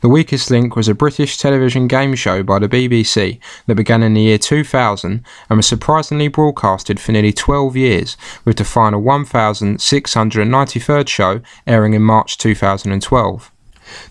The Weakest Link was a British television game show by the BBC that began in the year 2000 and was surprisingly broadcasted for nearly 12 years, with the final 1693rd show airing in March 2012.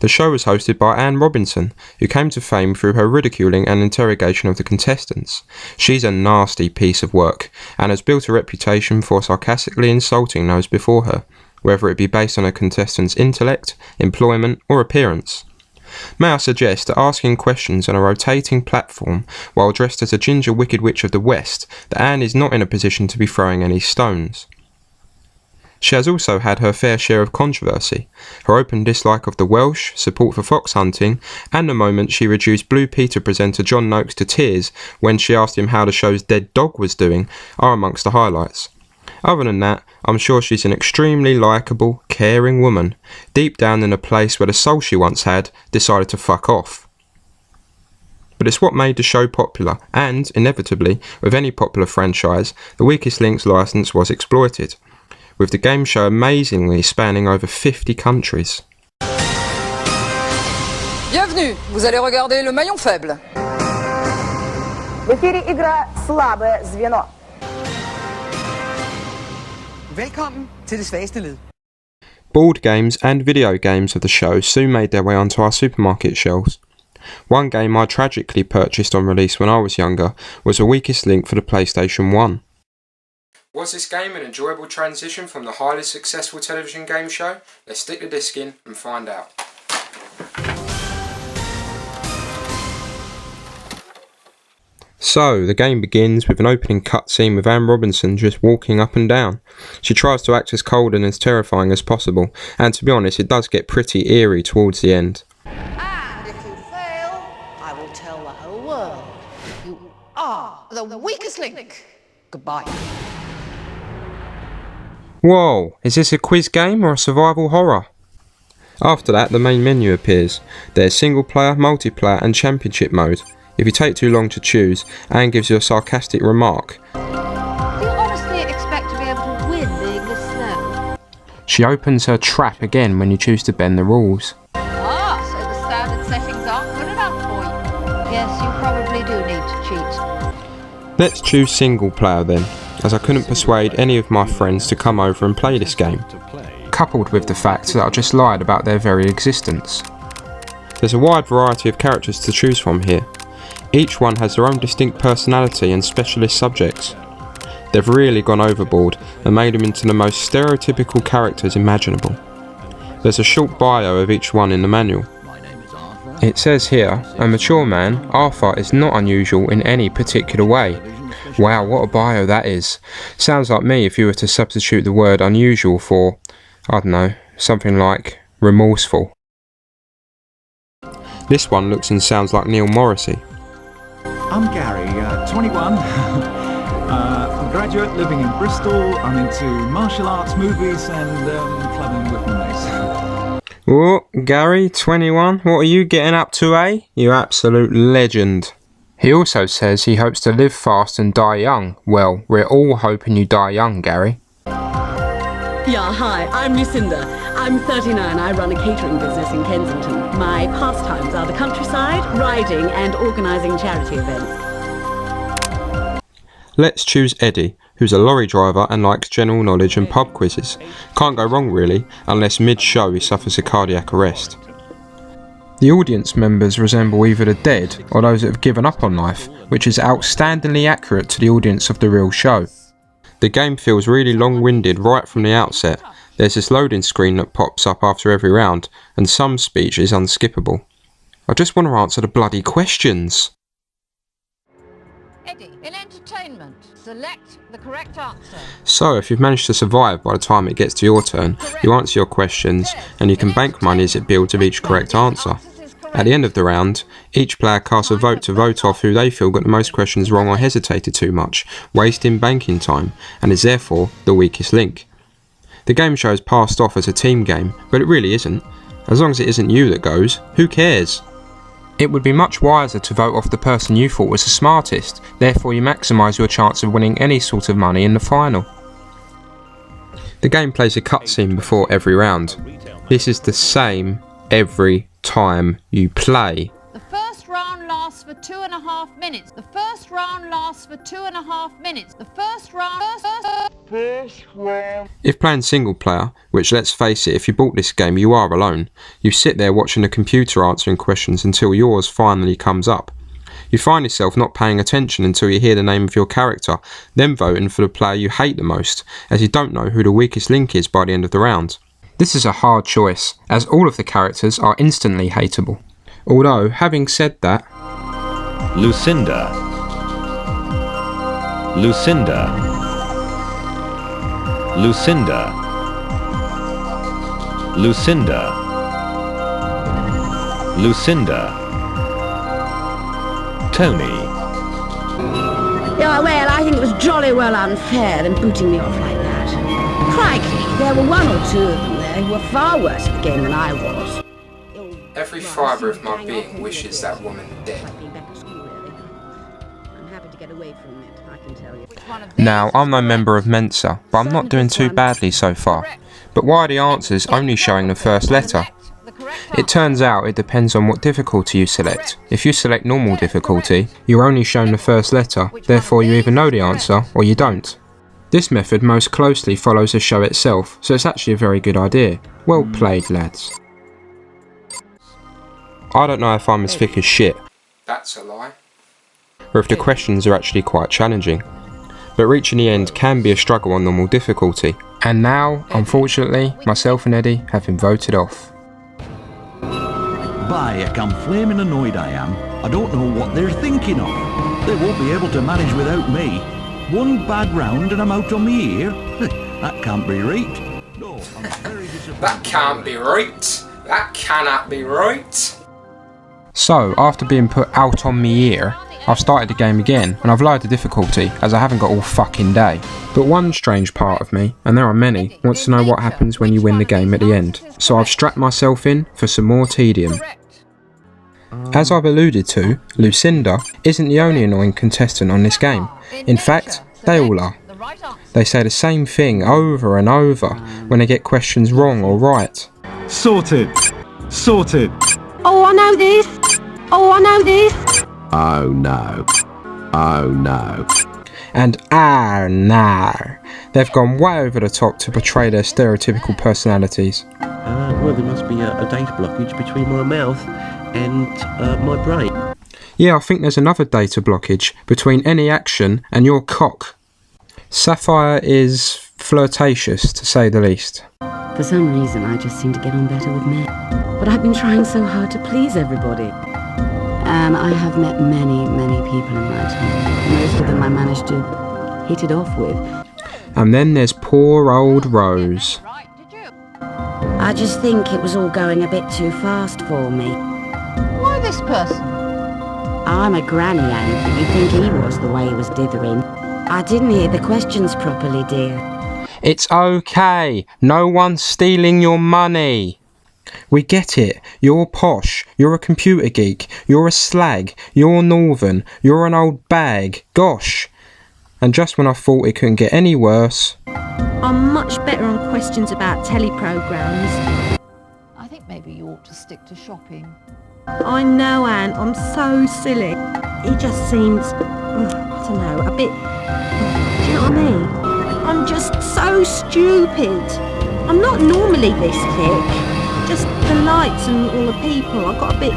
The show was hosted by Anne Robinson, who came to fame through her ridiculing and interrogation of the contestants. She's a nasty piece of work, and has built a reputation for sarcastically insulting those before her, whether it be based on a contestant's intellect, employment, or appearance. May I suggest that asking questions on a rotating platform while dressed as a ginger wicked witch of the West, that Anne is not in a position to be throwing any stones. She has also had her fair share of controversy, her open dislike of the Welsh, support for fox hunting, and the moment she reduced Blue Peter presenter John Noakes to tears when she asked him how the show's dead dog was doing are amongst the highlights. Other than that, I'm sure she's an extremely likeable, caring woman, deep down in a place where the soul she once had decided to fuck off. But it's what made the show popular, and, inevitably, with any popular franchise, the Weakest Link's licence was exploited, with the game show amazingly spanning over 50 countries. Bienvenue, vous allez regarder le maillon faible. В эфире игра «Слабое звено». Velkommen til det svageste led. Board games and video games of the show soon made their way onto our supermarket shelves. One game I tragically purchased on release when I was younger was The Weakest Link for the PlayStation 1. Was this game an enjoyable transition from the highly successful television game show? Let's stick the disc in and find out. So, the game begins with an opening cutscene with Anne Robinson just walking up and down. She tries to act as cold and as terrifying as possible, and to be honest, it does get pretty eerie towards the end. And if you fail, I will tell the whole world you are the weakest link. Goodbye. Whoa, is this a quiz game or a survival horror? After that, the main menu appears. There's single player, multiplayer and championship mode. If you take too long to choose, Anne gives you a sarcastic remark. Do you honestly expect to be able to win being this slow? She opens her trap again when you choose to bend the rules. Ah, so the standard settings aren't good enough for you. Yes, you probably do need to cheat. Let's choose single player then, as I couldn't persuade any of my friends to come over and play this game, coupled with the fact that I just lied about their very existence. There's a wide variety of characters to choose from here. Each one has their own distinct personality and specialist subjects. They've really gone overboard and made them into the most stereotypical characters imaginable. There's a short bio of each one in the manual. It says here, a mature man, Arthur is not unusual in any particular way. Wow, what a bio that is. Sounds like me if you were to substitute the word unusual for, I don't know, something like remorseful. This one looks and sounds like Neil Morrissey. I'm Gary, 21. I'm a graduate living in Bristol. I'm into martial arts, movies and clubbing with my mates. Oh, Gary, 21, what are you getting up to, eh? You absolute legend. He also says he hopes to live fast and die young. Well, we're all hoping you die young, Gary. Yeah, hi, I'm Lucinda. I'm 39. I run a catering business in Kensington. My pastimes are the countryside, riding and organising charity events. Let's choose Eddie, who's a lorry driver and likes general knowledge and pub quizzes. Can't go wrong really, unless mid-show he suffers a cardiac arrest. The audience members resemble either the dead or those that have given up on life, which is outstandingly accurate to the audience of the real show. The game feels really long-winded right from the outset. There's this loading screen that pops up after every round, and some speech is unskippable. I just want to answer the bloody questions. Eddie, in entertainment, select the correct answer. So, if you've managed to survive by the time it gets to your turn, you answer your questions, and you can bank money as it builds of each correct answer. At the end of the round, each player casts a vote to vote off who they feel got the most questions wrong or hesitated too much, wasting banking time, and is therefore the weakest link. The game show is passed off as a team game, but it really isn't. As long as it isn't you that goes, who cares? It would be much wiser to vote off the person you thought was the smartest, therefore you maximise your chance of winning any sort of money in the final. The game plays a cutscene before every round. This is the same every time you play. The first round lasts for 2.5 minutes. The first round lasts for 2.5 minutes. The first round. If playing single player, which let's face it, if you bought this game you are alone, you sit there watching the computer answering questions until yours finally comes up. You find yourself not paying attention until you hear the name of your character, then voting for the player you hate the most, as you don't know who the weakest link is by the end of the round. This is a hard choice, as all of the characters are instantly hateable. Although, having said that... Lucinda. Lucinda. Lucinda. Lucinda. Lucinda. Tony. Yeah, well, I think it was jolly well unfair them booting me off like that. Crikey, there were one or two of them there who were far worse at the game than I was. Every fibre of my being wishes that woman dead. I'm happy to get away from it, I can tell you. Now, I'm no member of Mensa, but I'm not doing too badly so far. But why are the answers only showing the first letter? It turns out it depends on what difficulty you select. If you select normal difficulty, you're only shown the first letter, therefore you either know the answer or you don't. This method most closely follows the show itself, so it's actually a very good idea. Well played, lads. I don't know if I'm as thick as shit. That's a lie. Or if the questions are actually quite challenging. But reaching the end can be a struggle on normal difficulty. And now, unfortunately, myself and Eddie have been voted off. Bayek, I'm flaming annoyed I am. I don't know what they're thinking of. They won't be able to manage without me. One bad round and I'm out on my ear? That can't be right. No, I'm very disappointed. That can't be right. That cannot be right. So, after being put out on me ear, I've started the game again, and I've lowered the difficulty, as I haven't got all fucking day. But one strange part of me, and there are many, wants to know what happens when you win the game at the end. So I've strapped myself in for some more tedium. As I've alluded to, Lucinda isn't the only annoying contestant on this game. In fact, they all are. They say the same thing over and over when they get questions wrong or right. Sorted. Sorted. Oh, I know this! Oh, I know this! Oh no. Oh no. And no, they've gone way over the top to portray their stereotypical personalities. Well, there must be a data blockage between my mouth and my brain. Yeah, I think there's another data blockage between any action and your cock. Sapphire is flirtatious, to say the least. For some reason, I just seem to get on better with men. But I've been trying so hard to please everybody. And I have met many, many people in my time. Most of them I managed to hit it off with. And then there's poor old Rose. I just think it was all going a bit too fast for me. Why this person? I'm a granny, Anne. You'd think he was the way he was dithering. I didn't hear the questions properly, dear. It's okay. No one's stealing your money. We get it. You're posh. You're a computer geek. You're a slag. You're northern. You're an old bag. Gosh. And just when I thought it couldn't get any worse... I'm much better on questions about teleprograms. I think maybe you ought to stick to shopping. I know, Anne. I'm so silly. He just seems, I don't know, a bit... Do you know what I mean? I'm just so stupid. I'm not normally this thick. Just the lights and all the people. I got a bit,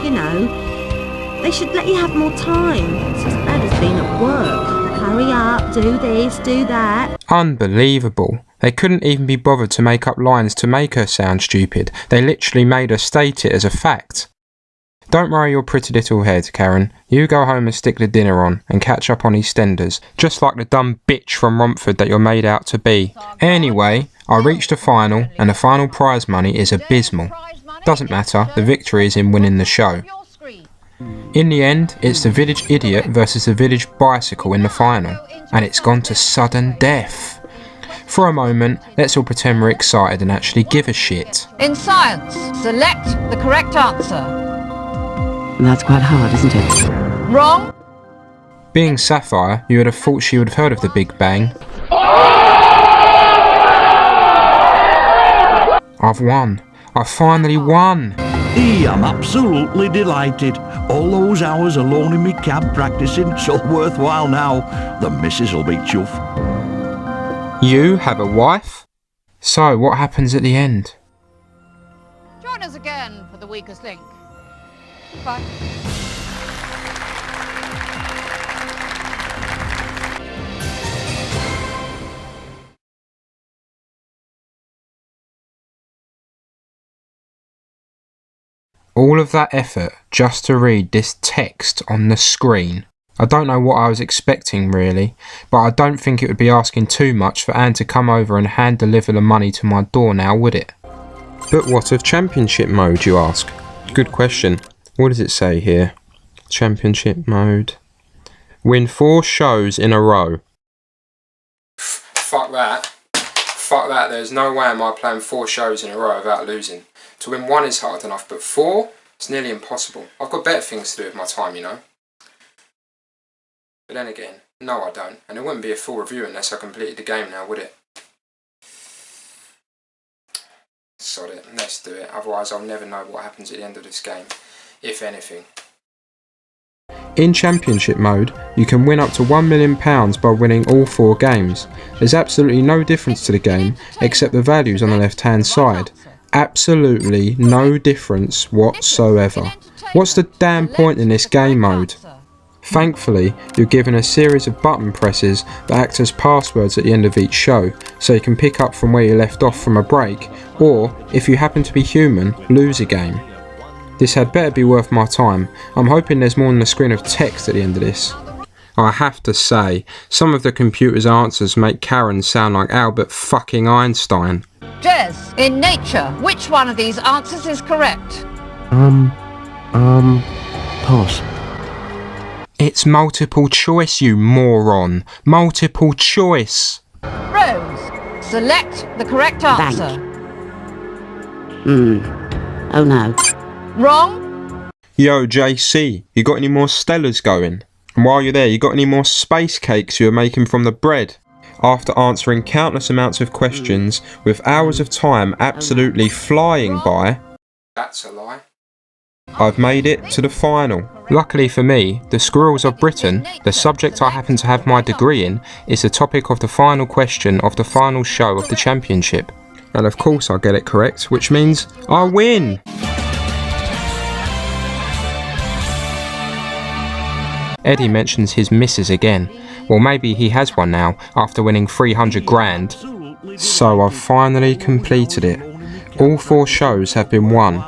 you know, they should let you have more time. It's as bad as being at work. Hurry up, do this, do that. Unbelievable. They couldn't even be bothered to make up lines to make her sound stupid. They literally made her state it as a fact. Don't worry your pretty little head, Karen. You go home and stick the dinner on and catch up on EastEnders, just like the dumb bitch from Romford that you're made out to be. Anyway, I reached the final, and the final prize money is abysmal. Doesn't matter, the victory is in winning the show. In the end, it's the village idiot versus the village bicycle in the final, and it's gone to sudden death. For a moment, let's all pretend we're excited and actually give a shit. In science, select the correct answer. That's quite hard, isn't it? Wrong. Being Sapphire, you would have thought she would have heard of the Big Bang. I've won. I finally won! I'm absolutely delighted. All those hours alone in me cab practicing, it's all worthwhile now. The missus will be chuffed. You have a wife? So, what happens at the end? Join us again for the weakest link. Goodbye. All of that effort just to read this text on the screen. I don't know what I was expecting really, but I don't think it would be asking too much for Anne to come over and hand deliver the money to my door now, would it? But what of championship mode, you ask? Good question. What does it say here? Championship mode. Win 4 shows in a row. Fuck that. Fuck that, there's no way am I playing 4 shows in a row without losing. To win 1 is hard enough, but 4? It's nearly impossible. I've got better things to do with my time, you know. But then again, no I don't. And it wouldn't be a full review unless I completed the game now, would it? Sod it, let's do it. Otherwise I'll never know what happens at the end of this game, if anything. In championship mode, you can win up to £1 million by winning all 4 games. There's absolutely no difference to the game, except the values on the left hand side. Absolutely no difference whatsoever. What's the damn point in this game mode? Thankfully, you're given a series of button presses that act as passwords at the end of each show, so you can pick up from where you left off from a break, or, if you happen to be human, lose a game. This had better be worth my time. I'm hoping there's more than a screen of text at the end of this. I have to say, some of the computer's answers make Karen sound like Albert fucking Einstein. Jez, in nature, which one of these answers is correct? Pass. It's multiple choice, you moron. Multiple choice. Rose, select the correct answer. Oh no. Wrong? Yo, JC, you got any more Stellas going? And while you're there, you got any more space cakes you were making from the bread? After answering countless amounts of questions, with hours of time absolutely flying by... That's a lie. I've made it to the final. Luckily for me, the Squirrels of Britain, the subject I happen to have my degree in, is the topic of the final question of the final show of the championship. And of course I get it correct, which means I win! Eddie mentions his missus again. Well, maybe he has one now, after winning 300 grand. So I've finally completed it. All 4 shows have been won.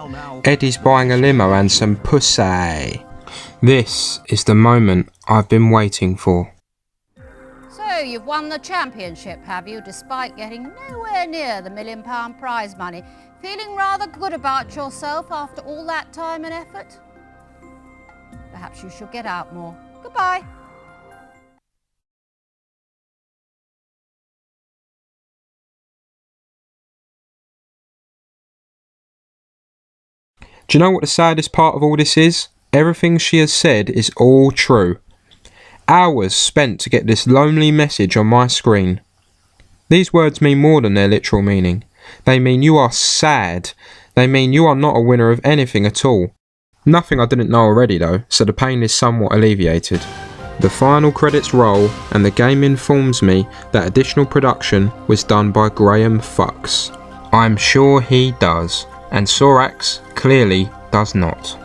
Eddie's buying a limo and some pussy. This is the moment I've been waiting for. So you've won the championship, have you, despite getting nowhere near the £1 million prize money? Feeling rather good about yourself after all that time and effort? Perhaps you should get out more. Goodbye. Do you know what the saddest part of all this is? Everything she has said is all true. Hours spent to get this lonely message on my screen. These words mean more than their literal meaning. They mean you are sad. They mean you are not a winner of anything at all. Nothing I didn't know already though, so the pain is somewhat alleviated. The final credits roll and the game informs me that additional production was done by Graham Fuchs. I'm sure he does, and Sorax clearly does not.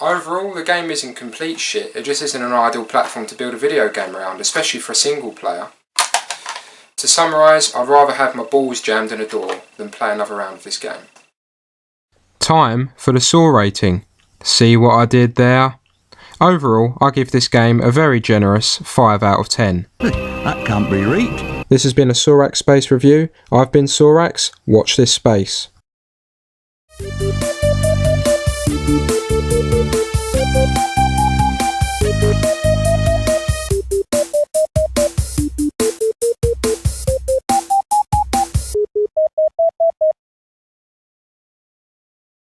Overall, the game isn't complete shit, it just isn't an ideal platform to build a video game around, especially for a single player. To summarise, I'd rather have my balls jammed in a door than play another round of this game. Time for the Saw rating. See what I did there? Overall, I give this game a very generous 5 out of 10. That can't be right. This has been a Sorax Space review. I've been Sorax, watch this space.